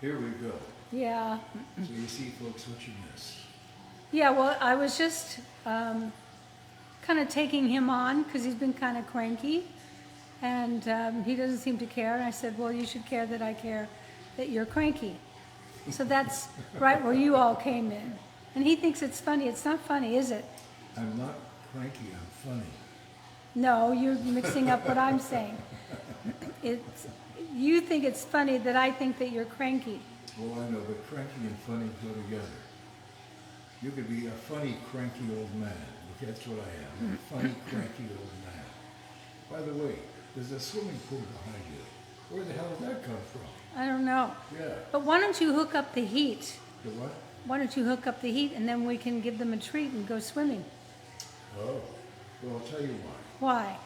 Here we go. Yeah. So you see, folks, what you miss. Yeah, well, I was just kind of taking him on because he's been kind of cranky. And he doesn't seem to care. And I said, well, you should care that I care that you're cranky. So that's right where you all came in. And he thinks it's funny. It's not funny, is it? I'm not cranky, I'm funny. No, you're mixing up what I'm saying. You think it's funny that I think that you're cranky. Well, I know, but cranky and funny go together. You could be a funny, cranky old man. That's what I am, a funny, cranky old man. By the way, there's a swimming pool behind you. Where the hell did that come from? I don't know. Yeah. But why don't you hook up the heat? The what? Why don't you hook up the heat and then we can give them a treat and go swimming? Oh, well, I'll tell you why. Why?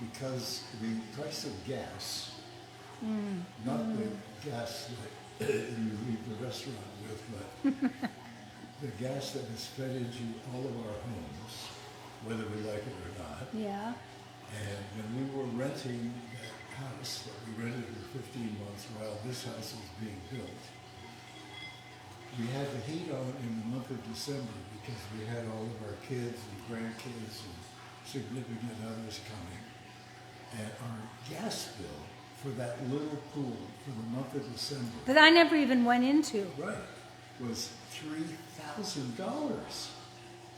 Because the price of gas, not the gas that you leave the restaurant with, but the gas that is fed into all of our homes, whether we like it or not. Yeah. And when we were renting that house that we rented for 15 months while this house was being built, we had the heat on in the month of December because we had all of our kids and grandkids and significant others coming. And our gas bill for that little pool for the month of December, That I never even went into. right, was $3,000.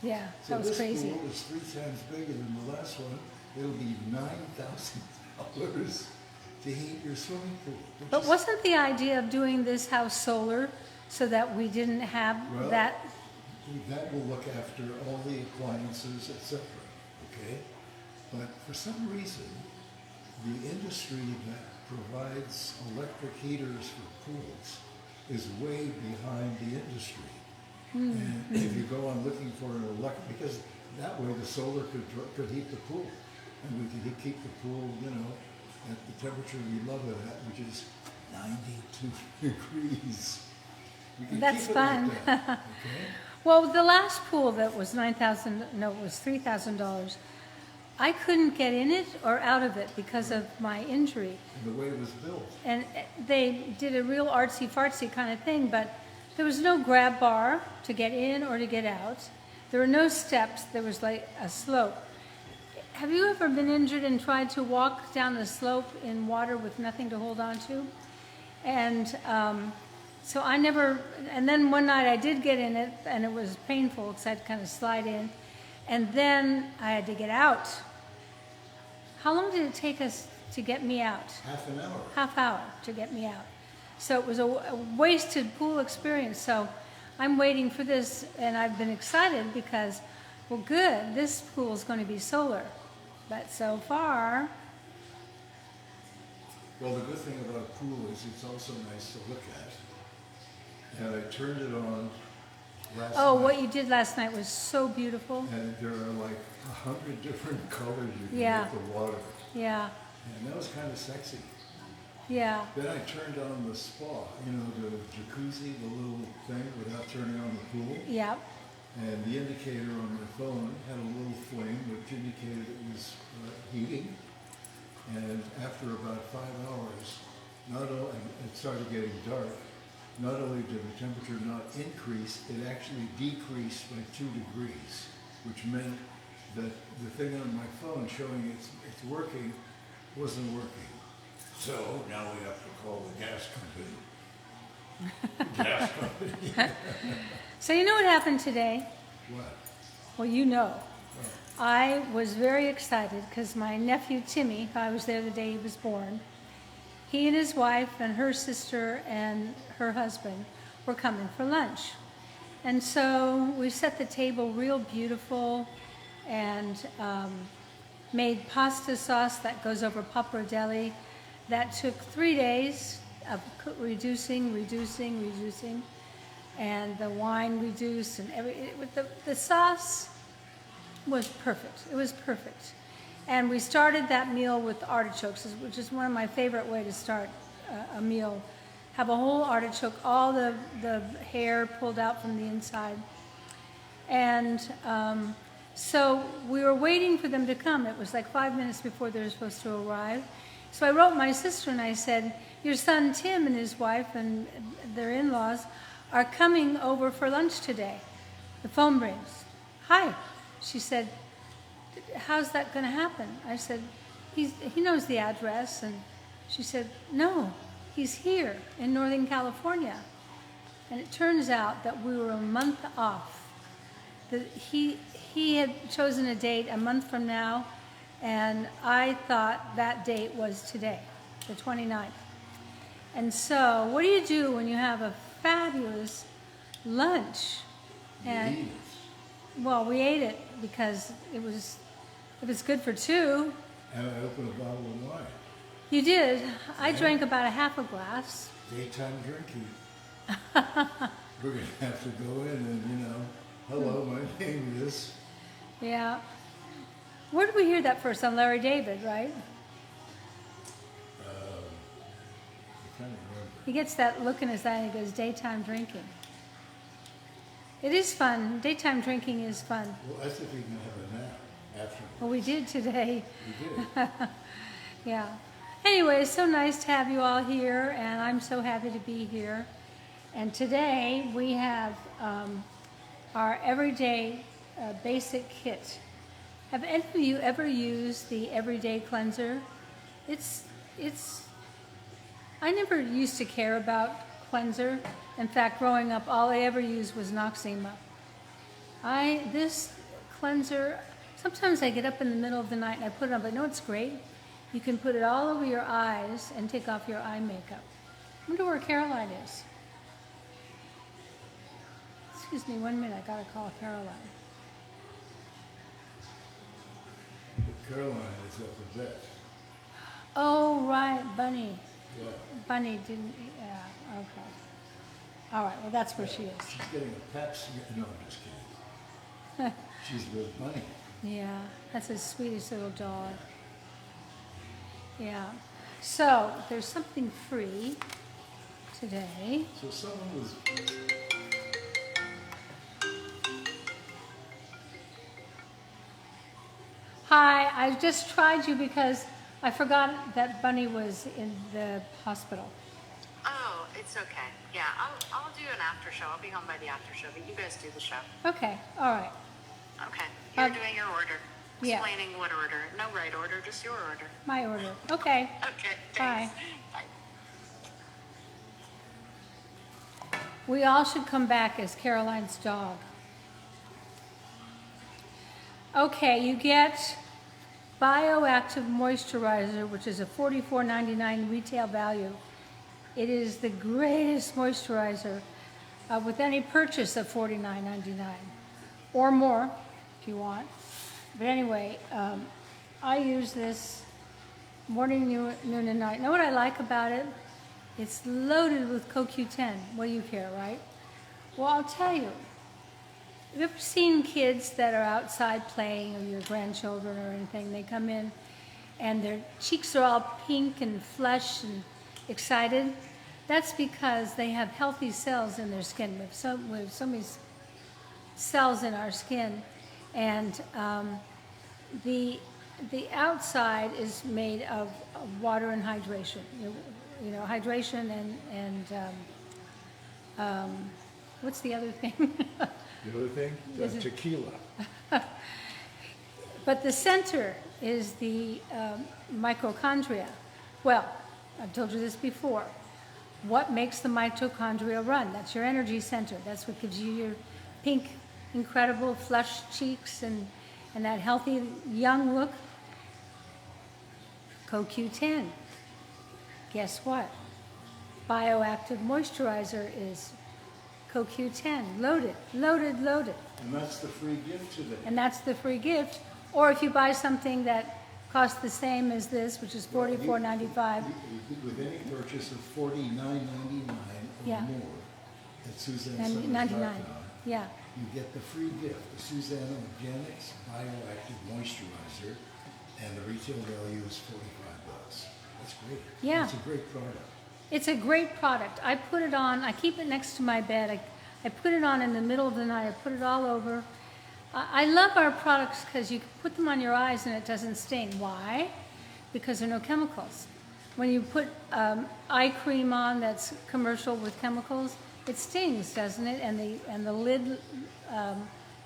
Yeah, So that was this crazy. pool is 3 times bigger than the last one. It'll be $9,000 to heat your swimming pool. which But is- wasn't the idea of doing this house solar so that we didn't have Well, that? that will look after all the appliances, etc. Okay? But for some reason, the industry that provides electric heaters for pools is way behind the industry. And if you go on looking for an electric, because that way the solar could heat the pool. And we could keep the pool, at the temperature we love it at, which is 92 degrees. We can That's keep it like fun. that, okay? Well, the last pool that was it was $3,000. I couldn't get in it or out of it because of my injury. And the way it was built. And they did a real artsy-fartsy kind of thing, but there was no grab bar to get in or to get out. There were no steps. There was like a slope. Have you ever been injured and tried to walk down the slope in water with nothing to hold on to? And so I never, and then one night I did get in it, and it was painful because I had to kind of slide in. And then I had to get out. How long did it take us to get me out? Half an hour. Half hour to get me out. So it was a wasted pool experience. So I'm waiting for this, and I've been excited because, well, good, this pool is going to be solar. But so far, Well, the good thing about a pool is it's also nice to look at. And I turned it on last night. what you did last night was so beautiful. And there are like 100 different colors you can Yeah. get the water. Yeah, And that was kind of sexy. yeah. Then I turned on the spa, the jacuzzi, the little thing without turning on the pool. Yeah. And the indicator on my phone had a little flame which indicated it was heating. And after about 5 hours, it started getting dark. Not only did the temperature not increase, it actually decreased by 2 degrees, which meant that the thing on my phone showing it's working wasn't working. So now we have to call the gas company. Gas company. So you know what happened today? What? Well, you know. Oh. I was very excited because my nephew Timmy, I was there the day he was born, he and his wife and her sister and her husband were coming for lunch. And so we set the table real beautiful and made pasta sauce that goes over pappardelle. That took 3 days of reducing, and the wine reduced, and the sauce was perfect. It was perfect. And we started that meal with artichokes, which is one of my favorite ways to start a meal. Have a whole artichoke, all the hair pulled out from the inside. And so we were waiting for them to come. It was like 5 minutes before they were supposed to arrive. So I wrote my sister and I said, your son Tim and his wife and their in-laws are coming over for lunch today. The phone rings. Hi. She said, how's that going to happen? I said, he knows the address. And she said, no, he's here in Northern California. And it turns out that we were a month off. That he had chosen a date a month from now, and I thought that date was today, the 29th. And so, what do you do when you have a fabulous lunch? And well, we ate it because it was good for two. And I opened a bottle of wine. You did. I drank about a half a glass. Daytime drinking. We're going to have to go in and, hello, my name is. Yeah. Where did we hear that first? On Larry David, right? I'm trying to remember. He gets that look in his eye and he goes, daytime drinking. It is fun. Daytime drinking is fun. Well, I think we can have a nap afterwards. Well, we did today. We did. Yeah. Anyway, it's so nice to have you all here, and I'm so happy to be here. And today we have our everyday basic kit. Have any of you ever used the everyday cleanser? I never used to care about cleanser. In fact, growing up, all I ever used was Noxzema. This cleanser, sometimes I get up in the middle of the night and I put it on, but no, it's great. You can put it all over your eyes and take off your eye makeup. I wonder where Caroline is. Excuse me 1 minute, I gotta call Caroline. Caroline is at the vet. Oh, right, Bunny. Yeah. Bunny didn't, yeah, okay. All right, well, that's where she is. She's getting a pap smear. No, I'm just kidding. She's with Bunny. Yeah, that's the sweetest little dog. Yeah. So, there's something free today. So someone was. Hi, I just tried you because I forgot that Bunny was in the hospital. Oh, it's okay. Yeah, I'll do an after show. I'll be home by the after show, but you guys do the show. Okay, all right. Okay. You're doing your order. Yeah. Explaining what order. No right order, just your order. My order. Okay. Okay. Bye. Thanks. Bye. We all should come back as Caroline's dog. Okay, you get Bioactive Moisturizer, which is a $44.99 retail value. It is the greatest moisturizer with any purchase of $49.99 or more if you want. But anyway, I use this morning, noon, and night. Know what I like about it? It's loaded with CoQ10. What do you care, right? Well, I'll tell you. Have you ever seen kids that are outside playing, or your grandchildren or anything? They come in and their cheeks are all pink and flush and excited. That's because they have healthy cells in their skin. We have so many cells in our skin. And the outside is made of water and hydration. You know, hydration and what's the other thing? The other thing? Tequila. But the center is the mitochondria. Well, I've told you this before. What makes the mitochondria run? That's your energy center. That's what gives you your pink, incredible, flush cheeks and that healthy, young look. CoQ10. Guess what? Bioactive Moisturizer is CoQ10. Loaded, loaded, loaded. And that's the free gift today. And that's the free gift. Or if you buy something that costs the same as this, which is $44.95. With any purchase of $49.99 or Yeah. more at $99. SuzanneSummers.com, Yeah. you get the free gift, the Suzanne Organics Bioactive Moisturizer, and the retail value is $45. That's great. Yeah. It's a great product. It's a great product. I put it on, I keep it next to my bed. I put it on in the middle of the night. I put it all over. I love our products because you can put them on your eyes and it doesn't sting. Why? Because there are no chemicals. when you put eye cream on that's commercial with chemicals, it stings, doesn't it? And the lid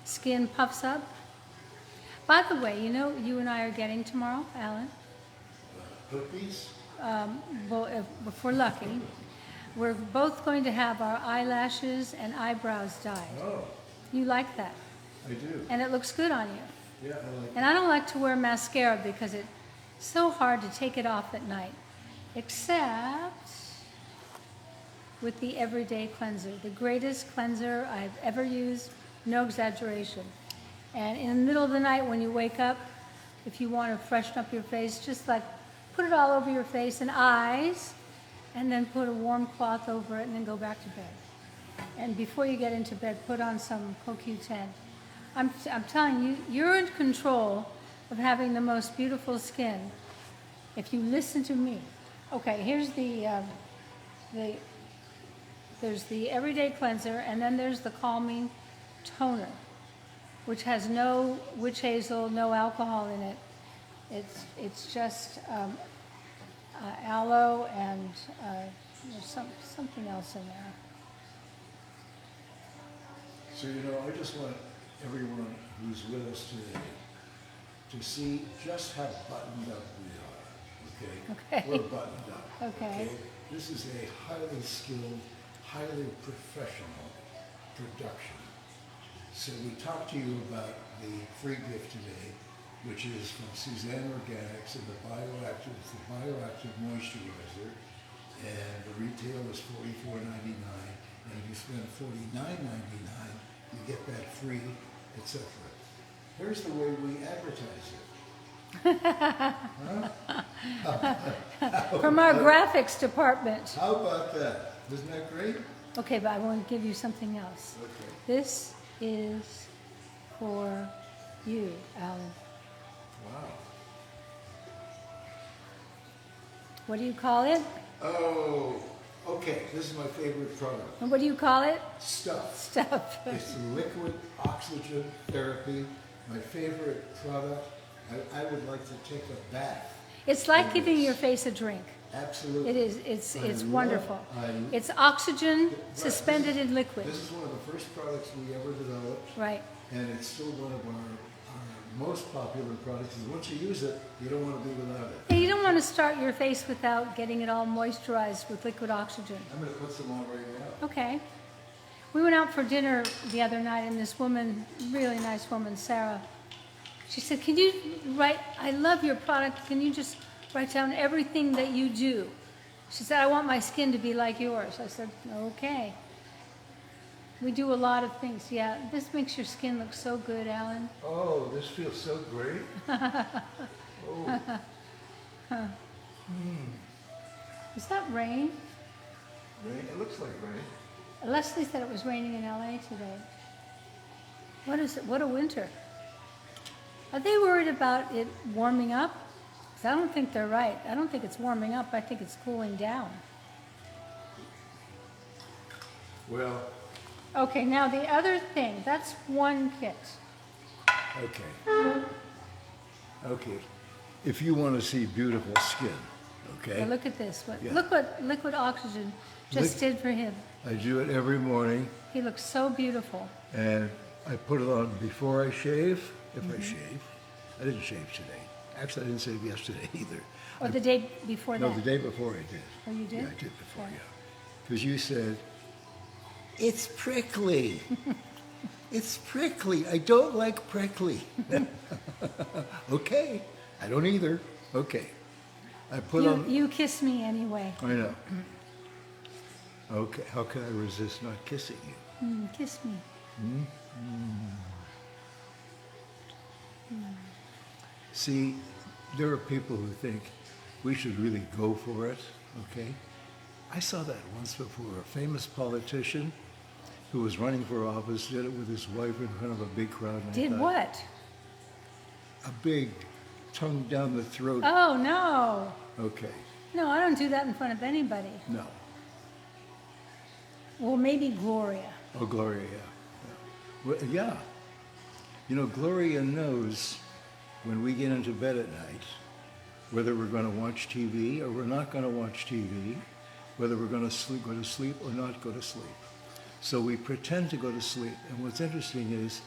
skin puffs up. By the way, you know, you and I are getting tomorrow, Alan. Cookies? Well, if we're lucky, we're both going to have our eyelashes and eyebrows dyed. Oh, You like that, I do. and it looks good on you. Yeah, I like And I don't like to wear mascara because it's so hard to take it off at night, except with the Everyday Cleanser, the greatest cleanser I've ever used, no exaggeration. And in the middle of the night when you wake up, if you want to freshen up your face, just like put it all over your face and eyes, and then put a warm cloth over it and then go back to bed. And before you get into bed, put on some CoQ10. I'm telling you, you're in control of having the most beautiful skin if you listen to me. Okay, here's there's the Everyday Cleanser, and then there's the Calming Toner, which has no witch hazel, no alcohol in it. It's just aloe and there's something else in there. So, you know, I just want everyone who's with us today to see just how buttoned up we are, okay? Okay. We're buttoned up, Okay. This is a highly skilled, highly professional production. So we talked to you about the free gift today, which is from Suzanne Organics and the bioactive moisturizer, and the retail is $44.99, and if you spend $49.99, you get that free, etc. Here's the way we advertise it. From our graphics department. How about that? Isn't that great? Okay, but I want to give you something else. Okay. This is for you, Alan. Wow. What do you call it? Oh, okay. This is my favorite product. And what do you call it? Stuff. Stuff. It's liquid oxygen therapy. My favorite product. I would like to take a bath. It's like in giving this. your face a drink. Absolutely. It is. It's I wonderful. love- It's oxygen Right, suspended in liquid. This is one of the first products we ever developed, Right. and it's still one of our most popular products. And once you use it, you don't want to be without it. And you don't want to start your face without getting it all moisturized with liquid oxygen. I'm going to put some on right now. Okay. We went out for dinner the other night, and this woman, really nice woman, Sarah, she said, "Can you write, I love your product, can you just write down everything that you do?" She said, "I want my skin to be like yours." I said, "Okay." We do a lot of things. Yeah, this makes your skin look so good, Alan. Oh, this feels so great. Oh, Is that rain? rain. It looks like rain. Leslie said it was raining in LA today. What is it? What a winter. Are they worried about it warming up? 'Cause I don't think they're right. I don't think it's warming up. I think it's cooling down. Well, Okay, now the other thing, that's one kit. okay. Okay. If you want to see beautiful skin, okay? Now look at this. Yeah. Look what liquid oxygen just Liq- did for him. I do it every morning, He looks so beautiful. and I put it on before I shave, if I shave. I didn't shave today. Actually, I didn't shave yesterday either. Or the day before No, that. the day before I did. Oh, you did? Yeah, I did before, Okay. yeah. Because you said, it's prickly. It's prickly. I don't like prickly. Okay. I don't either. Okay. I put on... You kiss me anyway. I know. Okay. How can I resist not kissing you? Kiss me. See, there are people who think we should really go for it, okay? I saw that once before. A famous politician who was running for office did it with his wife in front of a big crowd. And I Did thought, what? A big tongue down the throat. Oh, no. Okay, No, I don't do that in front of anybody. no. Well, maybe Gloria. Oh, Gloria, yeah. Well, yeah. You know, Gloria knows when we get into bed at night whether we're going to watch TV or we're not going to watch TV, whether we're going to go to sleep or not go to sleep. So we pretend to go to sleep. And what's interesting is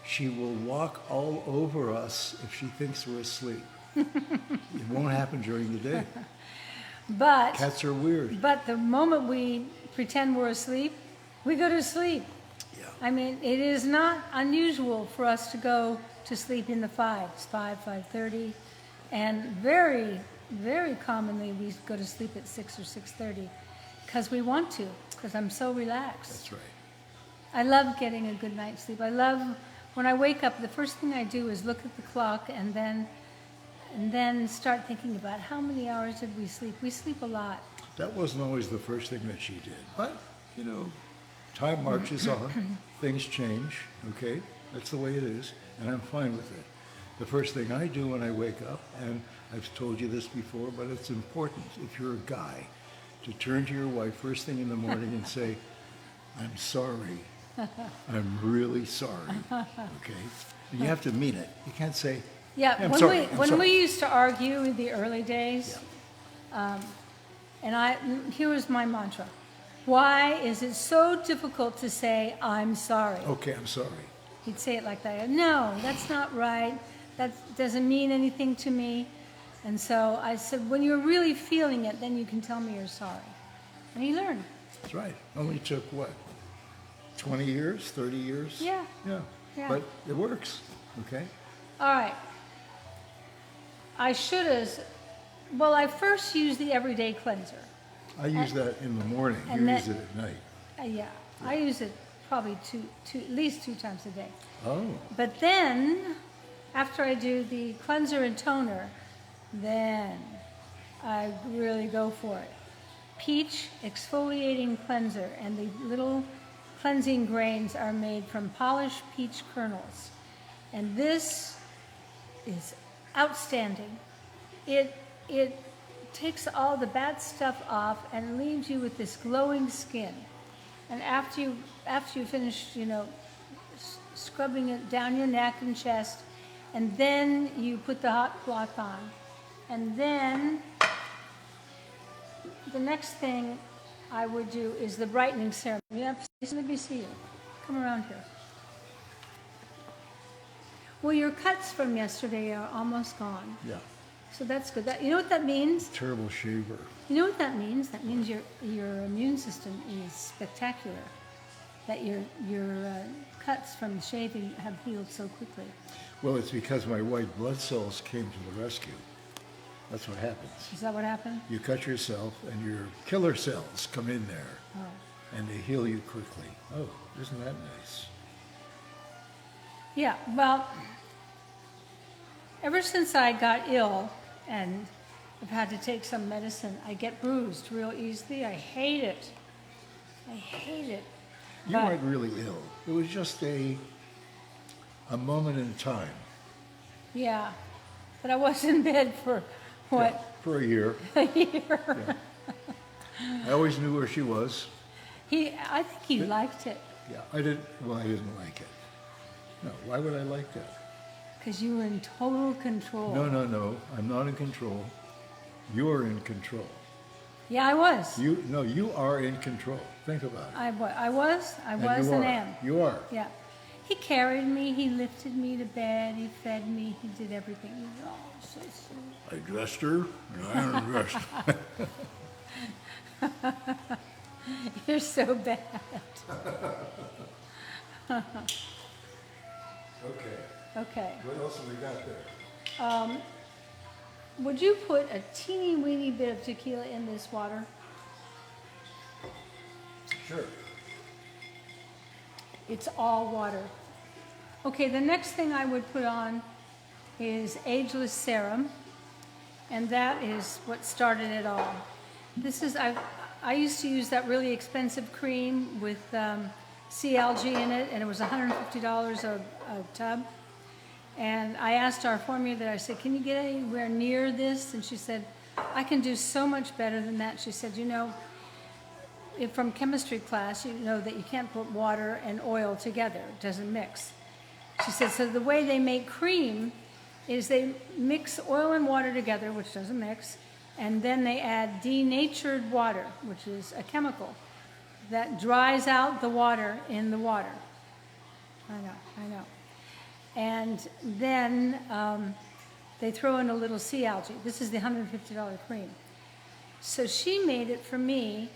she will walk all over us if she thinks we're asleep. It won't happen during the day. But Cats are weird. But the moment we pretend we're asleep, we go to sleep. Yeah. I mean, it is not unusual for us to go to sleep in the 5s, 5:30, and very, very commonly we go to sleep at 6 or 6:30 because we want to, because I'm so relaxed. That's right. I love getting a good night's sleep. I love, when I wake up, the first thing I do is look at the clock and then start thinking about how many hours did we sleep. We sleep a lot. That wasn't always the first thing that she did. But, you know, time marches on. Things change, okay? That's the way it is, and I'm fine with it. The first thing I do when I wake up, and I've told you this before, but it's important if you're a guy, to turn to your wife first thing in the morning and say, I'm sorry. I'm really sorry, okay? And you have to mean it. You can't say, Yeah, I'm when sorry, we sorry. used to argue in the early days, and here was my mantra: why is it so difficult to say I'm sorry? Okay, I'm sorry. He'd say it like that. No, that's not right. That doesn't mean anything to me. And so I said, when you're really feeling it, then you can tell me you're sorry. And he learned. That's right. Only took, what, 20 years, 30 years? Yeah. Yeah. Yeah. But it works, okay? All right. I should have, well, I first used the everyday cleanser. I use that in the morning. and You then- use it at night. Yeah, I use it probably at least 2 times a day. Oh, But then, after I do the cleanser and toner, then I really go for it. Peach exfoliating cleanser, and the little cleansing grains are made from polished peach kernels. And this is outstanding. It takes all the bad stuff off and leaves you with this glowing skin. And after you finish, you know, scrubbing it down your neck and chest, and then you put the hot cloth on. And then the next thing I would do is the brightening serum. Yeah, let me see you. Come around here. Well, your cuts from yesterday are almost gone. yeah. So that's good. You know what that means? Terrible shaver. You know what that means? That means your immune system is spectacular. That your cuts from shaving have healed so quickly. Well, it's because my white blood cells came to the rescue. That's what happens. Is that what happened? You cut yourself and your killer cells come in there and they heal you quickly. Oh, isn't that nice? Yeah, well, ever since I got ill and I've had to take some medicine, I get bruised real easily. I hate it. I hate it. You But- weren't really ill. It was just a moment in time. Yeah, but I was in bed for, what, Yeah, for a year. a year? Yeah. I always knew where she was. I think he liked it Yeah, I didn't like it. No, why would I like that? because you were in total control. No, I'm not in control. You're in control. Yeah, I was. You are in control. Think about it. I was you and are. am. You are. Yeah. He carried me, he lifted me to bed, he fed me, he did everything. He was all so sweet. I dressed her, and I undressed her. You're so bad. Okay. Okay. What else have we got there? Would you put a teeny weeny bit of tequila in this water? Sure. It's all water. Okay, the next thing I would put on is Ageless Serum, and that is what started it all. This is, I used to use that really expensive cream with CLG in it, and it was $150 a tub. And I asked our formulator, I said, can you get anywhere near this? And she said, I can do so much better than that. She said, you know, from chemistry class, you know that you can't put water and oil together. It doesn't mix. She said, so the way they make cream is they mix oil and water together, which doesn't mix, and then they add denatured water, which is a chemical that dries out the water in the water. I know. And then they throw in a little sea algae. This is the $150 cream. So she made it for me.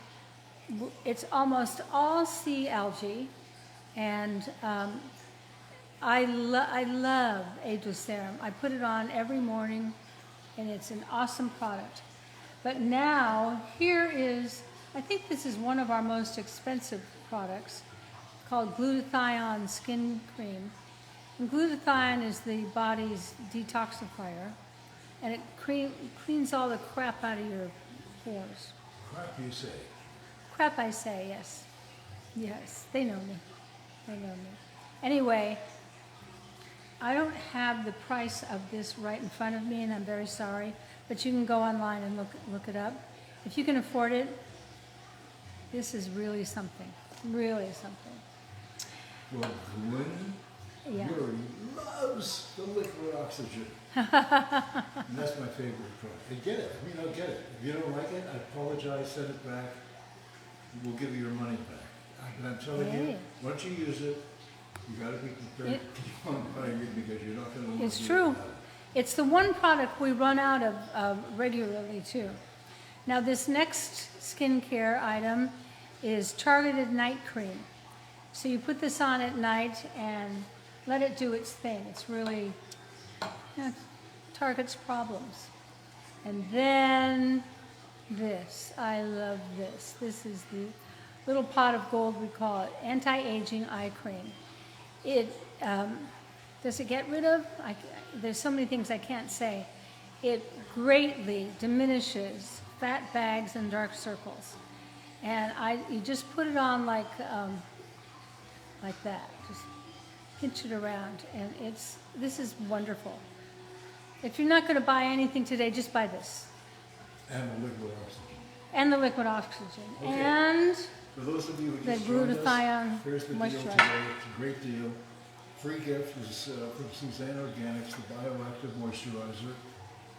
It's almost all sea algae, and I love ageless serum. I put it on every morning, and it's an awesome product. But now, here is, I think this is one of our most expensive products, called glutathione skin cream. And glutathione is the body's detoxifier, and it cleans all the crap out of your pores. Crap, you say? Crap, I say, yes. Yes, they know me. They know me. Anyway, I don't have the price of this right in front of me, and I'm very sorry, but you can go online and look it up. If you can afford it, this is really something. Really something. Well, Gwen, Yeah. Yuri loves the liquid oxygen. And that's my favorite product. I get it. I mean, I'll get it. If you don't like it, I apologize, send it back. We'll give you your money back. But I'm telling you, Hey. once you use it, you got to be prepared to keep on buying it because you're not going to. It's true. It's the one product we run out of regularly, too. Now, this next skincare item is targeted night cream. So you put this on at night and let it do its thing. It's really, targets problems. And then this. I love this. This is the little pot of gold, we call it, anti-aging eye cream. It, does it get rid of? There's so many things I can't say. It greatly diminishes fat bags and dark circles. And you just put it on like that. Just pinch it around, and this is wonderful. If you're not going to buy anything today, just buy this. And the liquid oxygen. And the liquid oxygen. Okay. And For those of you who the just joined us, glutathione here's the deal moisturizer. today. It's a great deal. Free gift is from Suzanne Organics, the bioactive moisturizer.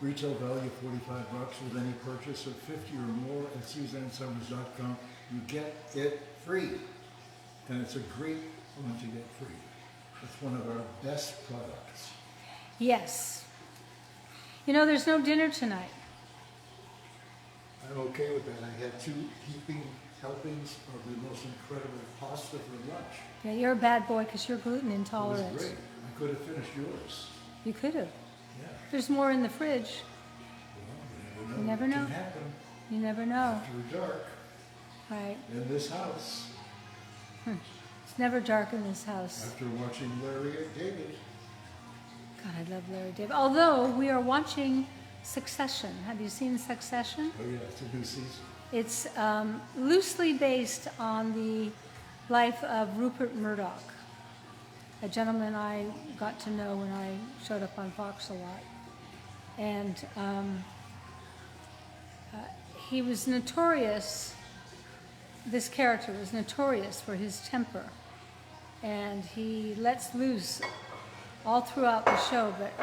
Retail value $45 with any purchase of 50 or more at SuzanneSummers.com. You get it free. And it's a great one to get free. It's one of our best products. Yes. You know, there's no dinner tonight. I'm okay with that. I had 2 heaping helpings of the most incredible pasta for lunch. Yeah, you're a bad boy because you're gluten It was intolerant. great. I could have finished yours. You could have. Yeah. There's more in the fridge. Well, You never It know. can happen You never know. after dark Right. in this house. It's never dark in this house. After watching Larry and David. God, I love Larry David. Although we are watching Succession. Have you seen Succession? Oh yeah, it's a new season. It's loosely based on the life of Rupert Murdoch, a gentleman I got to know when I showed up on Fox a lot. And he was notorious, this character was notorious for his temper. And he lets loose all throughout the show, but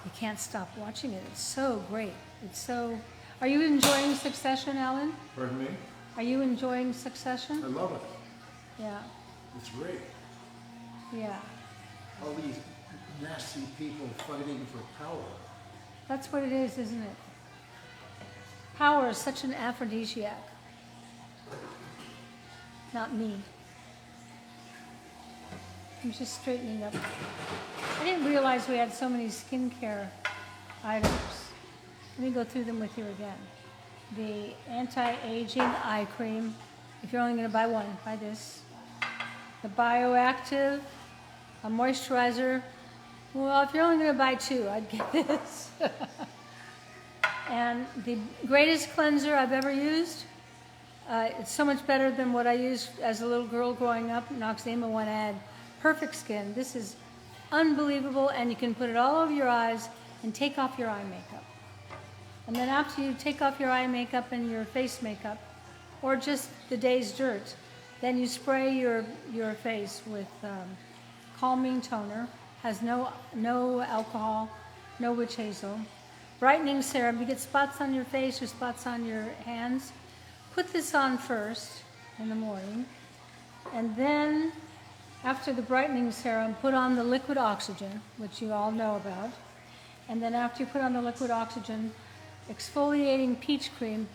you can't stop watching it. It's so great. It's so... Are you enjoying Succession, Alan? Pardon me? Are you enjoying I Succession? love it. Yeah, It's great. yeah. All these nasty people fighting for power. That's what it is, isn't it? Power is such an aphrodisiac. Not me. I'm just straightening up. I didn't realize we had so many skincare items. Let me go through them with you again. The anti-aging eye cream. If you're only going to buy one, buy this. The bioactive, a moisturizer. Well, if you're only going to buy 2, I'd get this. And the greatest cleanser I've ever used. It's so much better than what I used as a little girl growing up. Noxzema one ad. Perfect skin. This is unbelievable, and you can put it all over your eyes and take off your eye makeup. And then after you take off your eye makeup and your face makeup, or just the day's dirt, then you spray your face with calming toner. Has no alcohol, no witch hazel. Brightening serum, you get spots on your face or spots on your hands. Put this on first in the morning, and then after the brightening serum, put on the liquid oxygen, which you all know about. And then after you put on the liquid oxygen, exfoliating peach cream.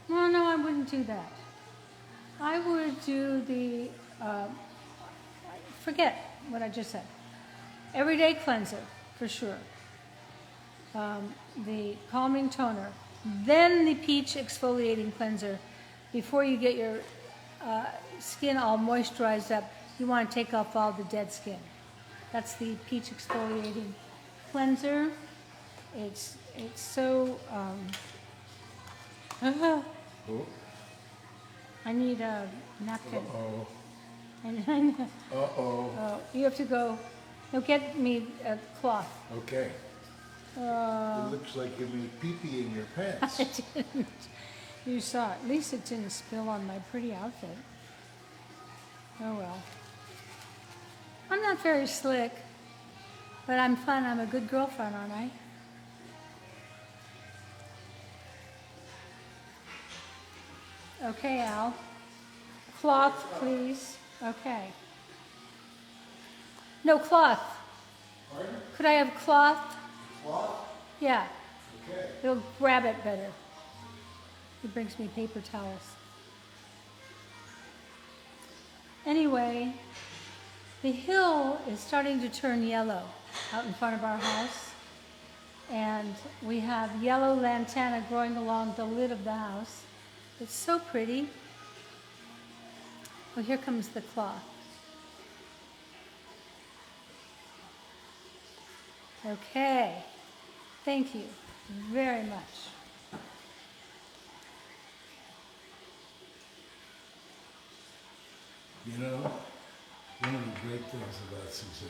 Well, no, I wouldn't do that. I would do the, forget what I just said. Everyday cleanser, for sure. The calming toner. Then the peach exfoliating cleanser. Before you get your skin all moisturized up, you want to take off all the dead skin. That's the peach exfoliating cleanser. It's so, Oh, I need a napkin. uh-oh, And uh-oh. you have to go, no, get me a cloth. Okay. It looks like you made pee-pee in your pants. I didn't. You saw it. At least it didn't spill on my pretty outfit. Oh well. I'm not very slick, but I'm fun. I'm a good girlfriend, aren't I? Okay, Al. Cloth, please. Okay. No, cloth. Pardon? Could I have cloth? Cloth? Yeah. Okay. It'll grab it better. He brings me paper towels. Anyway, the hill is starting to turn yellow out in front of our house. And we have yellow lantana growing along the lid of the house. It's so pretty. Well, here comes the cloth. Okay. Thank you very much. You know, one of the great things about Suzanne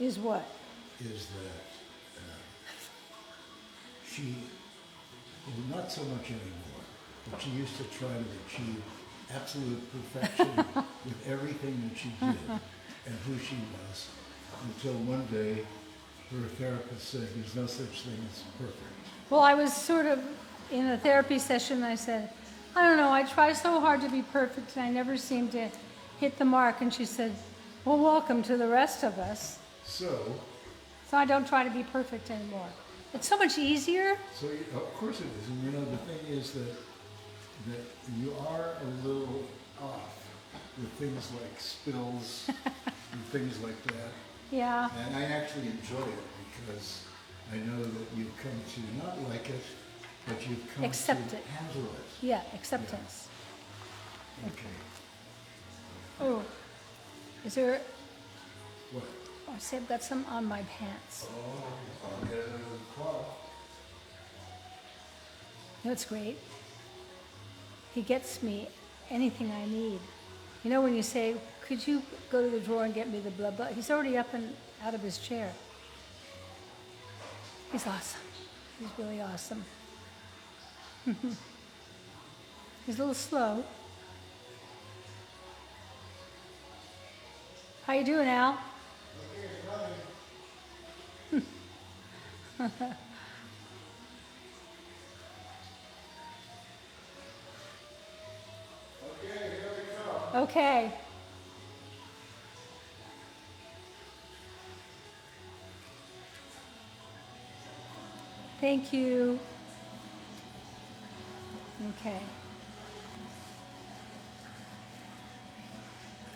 Is what? is that she, well, not so much anymore, but she used to try to achieve absolute perfection with everything that she did and who she was, until one day her therapist said there's no such thing as perfect. Well, I was sort of in a therapy session and I said, I don't know, I try so hard to be perfect and I never seem to hit the mark. And she said, well, welcome to the rest of us. So I don't try to be perfect anymore. It's so much easier. So of course it is, and you know the thing is that you are a little off with things like spills and things like that. Yeah. And I actually enjoy it because I know that you've come to not like it, but you've come Accept to it. handle it. Yeah, acceptance. Okay. Oh, is there, What? oh, I see I've got some on my pants. Oh, I'll get another cloth. You know what's great? He gets me anything I need. You know when you say, could you go to the drawer and get me the blah blah? He's already up and out of his chair. He's awesome. He's really awesome. He's a little slow. How you doing, Al? Okay. Thank you. Okay.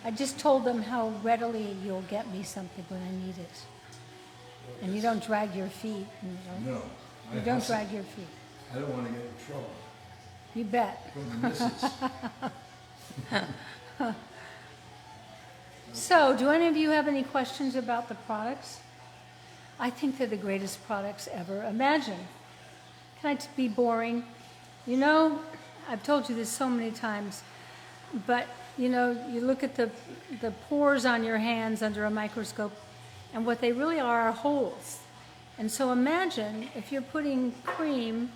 I just told them how readily you'll get me something when I need it. And you don't drag your feet. No. You don't drag your feet. I don't want to get in trouble You bet. from the missus. So, do any of you have any questions about the products? I think they're the greatest products ever. Imagine. Can I be boring? You know, I've told you this so many times, but you know, you look at the pores on your hands under a microscope, and what they really are holes. And so imagine if you're putting cream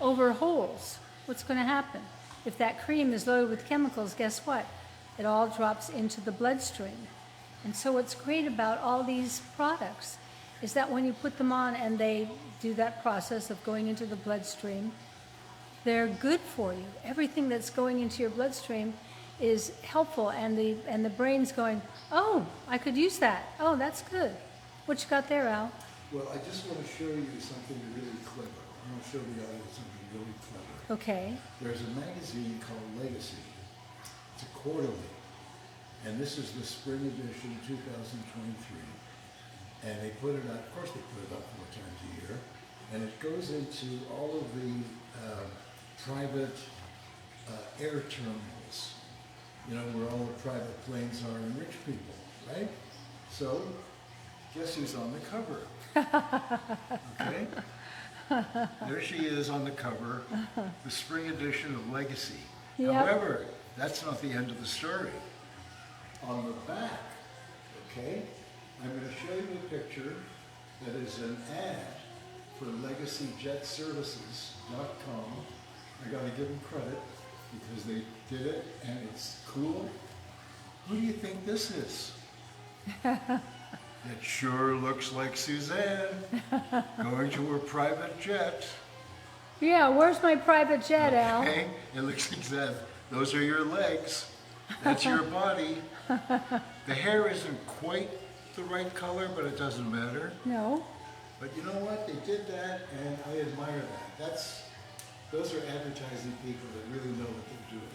over holes, what's going to happen? If that cream is loaded with chemicals, guess what? It all drops into the bloodstream. And so what's great about all these products is that when you put them on and they do that process of going into the bloodstream, they're good for you. Everything that's going into your bloodstream is helpful, and the brain's going, oh, I could use that. Oh, that's good. What you got there, Al? Well, I just want to show you something really clever. I want to show the audience something really clever. Okay. There's a magazine called Legacy. It's a quarterly. And this is the spring edition 2023. And they put it out, of course they put it out 4 times a year. And it goes into all of the private air terminals. You know, where all the private planes are and rich people, right? So, guess who's on the cover? Okay? There she is on the cover, the spring edition of Legacy. Yep. However, that's not the end of the story. On the back, okay, I'm going to show you a picture that is an ad for LegacyJetServices.com. I got to give them credit because they did it and it's cool. Who do you think this is? It sure looks like Suzanne going to her private jet. Yeah, where's my private jet, Al? Okay, it looks exact. Those are your legs. That's your body. The hair isn't quite the right color, but it doesn't matter. No. But you know what? They did that, and I admire that. Those are advertising people that really know what they're doing.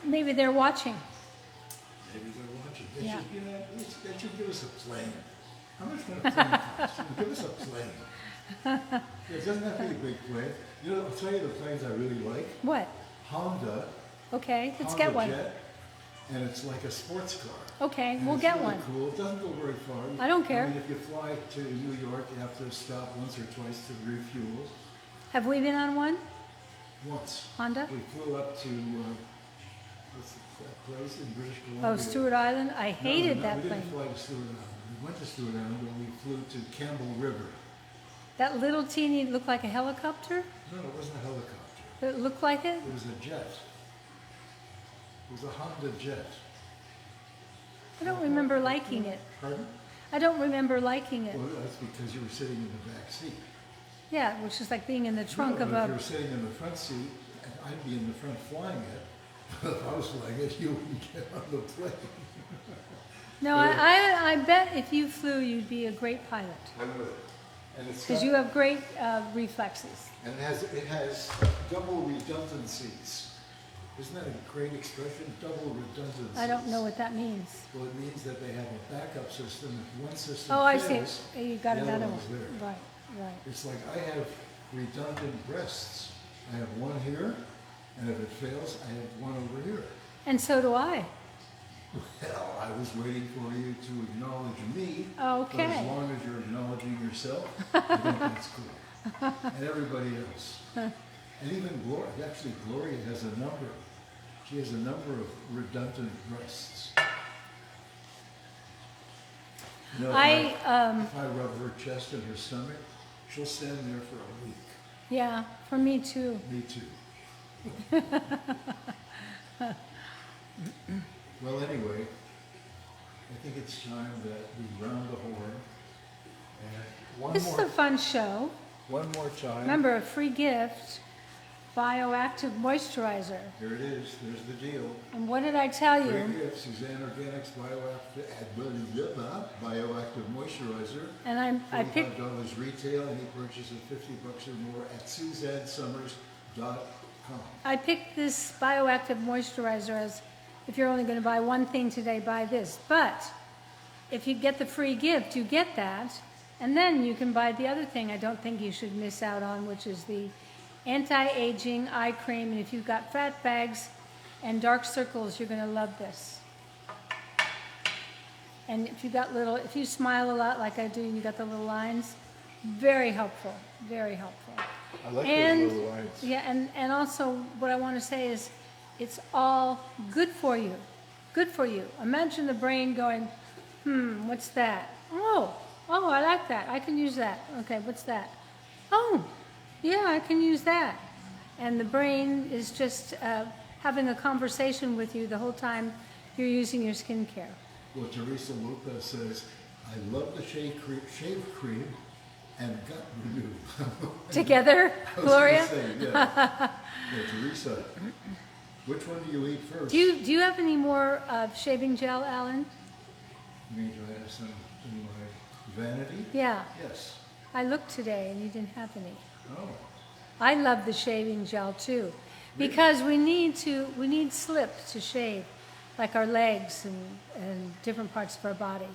Maybe they're watching. Maybe they're watching. They Yeah. should, you know, they should give us a plane. How much would a plane cost? Give us a plane. It doesn't have to be a big plane. You know, I'll tell you the planes I really like. What? Honda. Okay, let's Honda get one. Jet, and it's like a sports car. Okay, And we'll it's get really one. Cool. It doesn't go very far. I don't care. I mean, if you fly to New York, you have to stop once or twice to refuel. Have we been on one? Once. Honda? We flew up to what's that place in British Columbia? Oh, Stewart Island? I hated no, that we plane. didn't fly to Stewart Island. We went to Stewart Island, but we flew to Campbell River. That little teeny looked like a helicopter? No, it wasn't a helicopter. It looked like it? It was a jet. It was a Honda jet. I don't remember liking it. Pardon? I don't remember liking it. Well, that's because you were sitting in the back seat. Yeah, which is like being in the trunk No, of but if you a... were sitting in the front seat, and I'd be in the front flying it. If I was flying it, you wouldn't get on the plane. No, I bet if you flew, you'd be a great pilot. I would. And it's Because got- you have great reflexes. And it has double redundancies. Isn't that a great expression? Double redundancies. I don't know what that means. Well, it means that they have a backup system. If one system Oh, I fails, see. You got the other another one's one. there. Right, right. It's like I have redundant breasts. I have one here, and if it fails, I have one over here. And so do I. Well, I was waiting for you to acknowledge me. Okay. But as long as you're acknowledging yourself, I think that's cool. And everybody else. And even Gloria, actually Gloria has a number. She has a number of redundant breasts. You know, if I rub her chest and her stomach, she'll stand there for a week. Yeah, for me too. Me too. Well, anyway, I think it's time that we round the horn. And This is a fun show. one more time. Remember, a free gift, bioactive moisturizer. Here it is. There's the deal. And what did I tell Great you? gift, Suzanne Organics Bioactive Moisturizer. And I picked, $45 retail, any purchase of $50 or more at SuzanneSummers.com. I picked this bioactive moisturizer as, if you're only going to buy one thing today, buy this. But if you get the free gift, you get that. And then you can buy the other thing I don't think you should miss out on, which is the anti-aging eye cream. And if you've got fat bags and dark circles, you're going to love this. And if you smile a lot like I do, and you got the little lines, very helpful, very helpful. I like And those little lines. yeah, and also what I want to say is, it's all good for you, good for you. Imagine the brain going, what's that? Oh, I like that. I can use that. Okay, what's that? Oh, yeah, I can use that. And the brain is just having a conversation with you the whole time you're using your skincare. Well, Teresa Lupa says, I love the shave cream and gut renew. Together, I was Gloria? gonna say, yeah. Yeah, Teresa, which one do you eat first? Do you have any more shaving gel, Alan? You mean, do I have some in my vanity? Yeah. Yes. I looked today and you didn't have any. Oh, I love the shaving gel too, because we need slip to shave, like our legs and different parts of our body.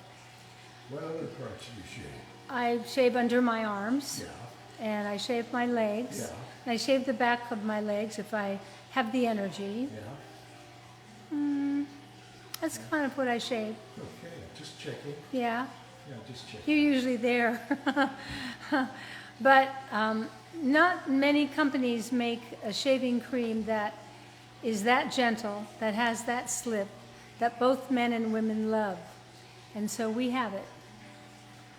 what other parts do you shave? I shave under my arms, Yeah. and I shave my legs, Yeah. and I shave the back of my legs if I have the energy. Yeah. That's kind of what I shave. Okay, just checking. Yeah, Yeah, just checking. you're usually there. But not many companies make a shaving cream that is that gentle, that has that slip, that both men and women love. And so we have it.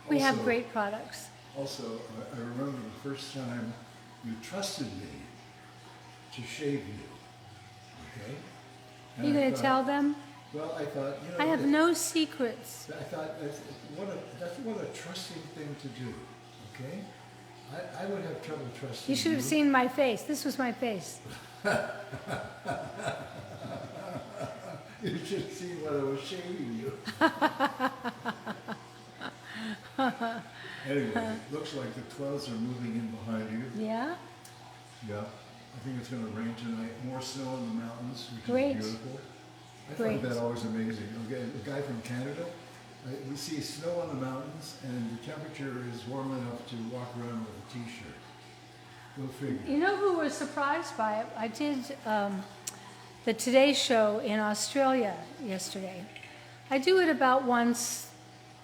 We have Also- great products. Also, I remember the first time you trusted me to shave you. Okay? Are you going to tell them? Well, I thought, you know, I have no secrets. I thought that's what a trusting thing to do. Okay? I would have trouble trusting You should have seen my face. This was my face. You should have seen what I was shaving you. Anyway, looks like the clouds are moving in behind you. Yeah? Yeah. I think it's going to rain tonight. More snow in the mountains, which Great. is beautiful. I Great. find that always amazing. Okay, a guy from Canada, we see snow on the mountains, and the temperature is warm enough to walk around with a t-shirt. Go figure. You know who was surprised by it? I did the Today Show in Australia yesterday. I do it about once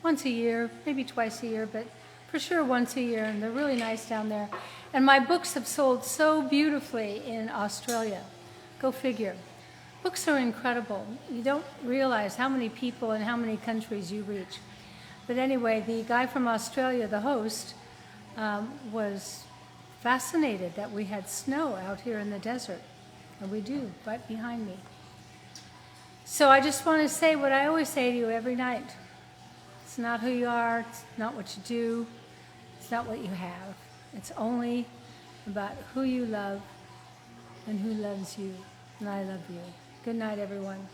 a year, maybe twice a year, but for sure once a year, and they're really nice down there. And my books have sold so beautifully in Australia. Go figure. Books are incredible. You don't realize how many people and how many countries you reach. But anyway, the guy from Australia, the host, was fascinated that we had snow out here in the desert. And we do, right behind me. So I just want to say what I always say to you every night. It's not who you are, it's not what you do, it's not what you have. It's only about who you love and who loves you. And I love you. Good night, everyone.